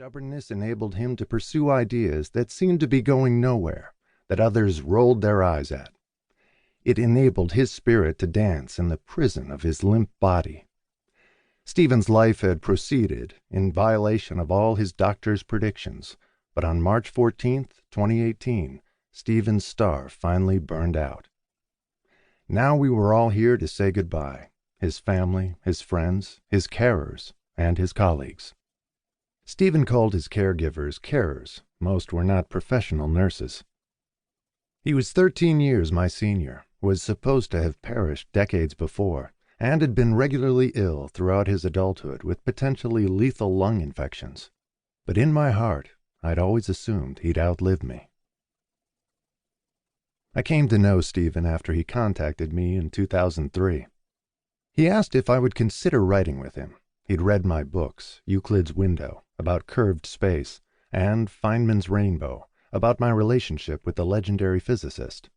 stubbornness enabled him to pursue ideas that seemed to be going nowhere, that others rolled their eyes at. It enabled his spirit to dance in the prison of his limp body. Stephen's life had proceeded in violation of all his doctor's predictions, but on March 14th, 2018, Stephen's star finally burned out. Now we were all here to say goodbye, his family, his friends, his carers, and his colleagues. Stephen called his caregivers carers. Most were not professional nurses. He was 13 years my senior, was supposed to have perished decades before, and had been regularly ill throughout his adulthood with potentially lethal lung infections. But in my heart, I'd always assumed he'd outlive me. I came to know Stephen after he contacted me in 2003. He asked if I would consider writing with him. He'd read my books, Euclid's Window, about curved space, and Feynman's Rainbow, about my relationship with the legendary physicist.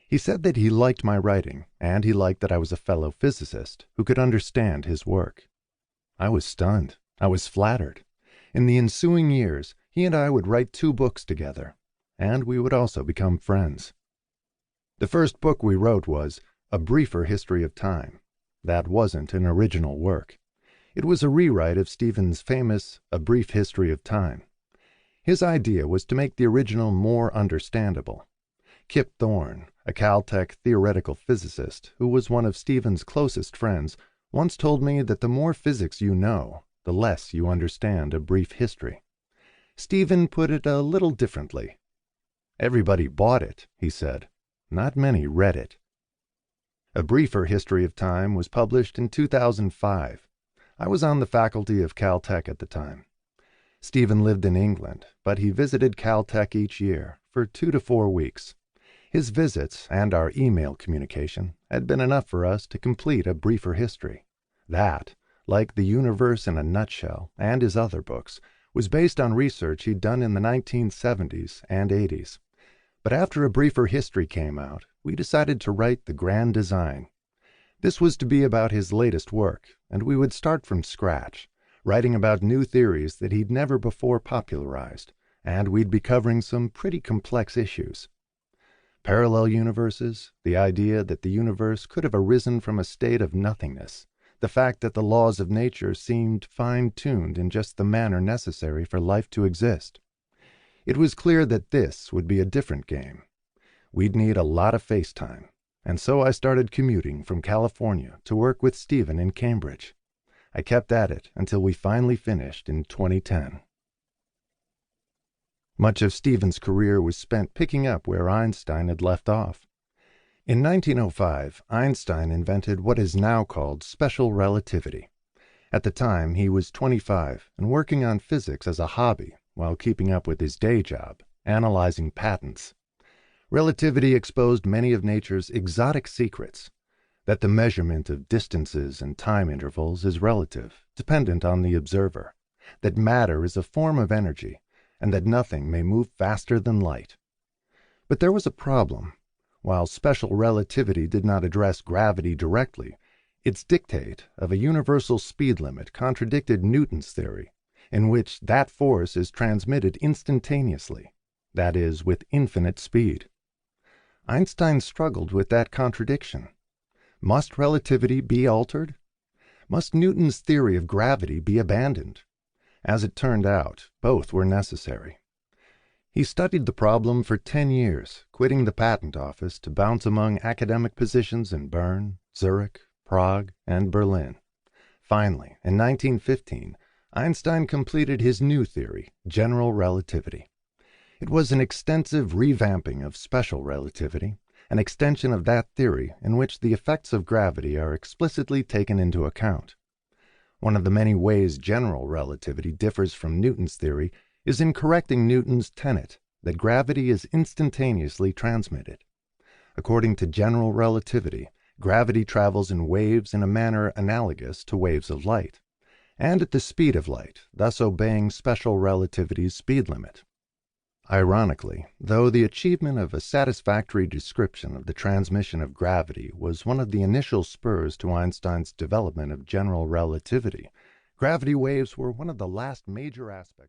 He said that he liked my writing, and he liked that I was a fellow physicist who could understand his work. I was stunned. I was flattered. In the ensuing years, he and I would write 2 books together, and we would also become friends. The first book we wrote was A Briefer History of Time. That wasn't an original work. It was a rewrite of Stephen's famous A Brief History of Time. His idea was to make the original more understandable. Kip Thorne, a Caltech theoretical physicist who was one of Stephen's closest friends, once told me that the more physics you know, the less you understand a brief history. Stephen put it a little differently. Everybody bought it, he said. Not many read it. A Briefer History of Time was published in 2005. I was on the faculty of Caltech at the time. Stephen lived in England, but he visited Caltech each year for 2 to 4 weeks. His visits and our email communication had been enough for us to complete a briefer history. That, like The Universe in a Nutshell and his other books, was based on research he'd done in the 1970s and 80s. But after A Briefer History came out, we decided to write The Grand Design. This was to be about his latest work, and we would start from scratch, writing about new theories that he'd never before popularized, and we'd be covering some pretty complex issues. Parallel universes, the idea that the universe could have arisen from a state of nothingness, the fact that the laws of nature seemed fine-tuned in just the manner necessary for life to exist. It was clear that this would be a different game. We'd need a lot of face time, and so I started commuting from California to work with Stephen in Cambridge. I kept at it until we finally finished in 2010. Much of Stephen's career was spent picking up where Einstein had left off. In 1905, Einstein invented what is now called special relativity. At the time, he was 25 and working on physics as a hobby while keeping up with his day job, analyzing patents. Relativity exposed many of nature's exotic secrets, that the measurement of distances and time intervals is relative, dependent on the observer, that matter is a form of energy, and that nothing may move faster than light. But there was a problem. While special relativity did not address gravity directly, its dictate of a universal speed limit contradicted Newton's theory, in which that force is transmitted instantaneously, that is, with infinite speed. Einstein struggled with that contradiction. Must relativity be altered? Must Newton's theory of gravity be abandoned? As it turned out, both were necessary. He studied the problem for 10 years, quitting the patent office to bounce among academic positions in Bern, Zurich, Prague, and Berlin. Finally, in 1915, Einstein completed his new theory, general relativity. It was an extensive revamping of special relativity, an extension of that theory in which the effects of gravity are explicitly taken into account. One of the many ways general relativity differs from Newton's theory is in correcting Newton's tenet that gravity is instantaneously transmitted. According to general relativity, gravity travels in waves in a manner analogous to waves of light, and at the speed of light, thus obeying special relativity's speed limit. Ironically, though the achievement of a satisfactory description of the transmission of gravity was one of the initial spurs to Einstein's development of general relativity, gravity waves were one of the last major aspects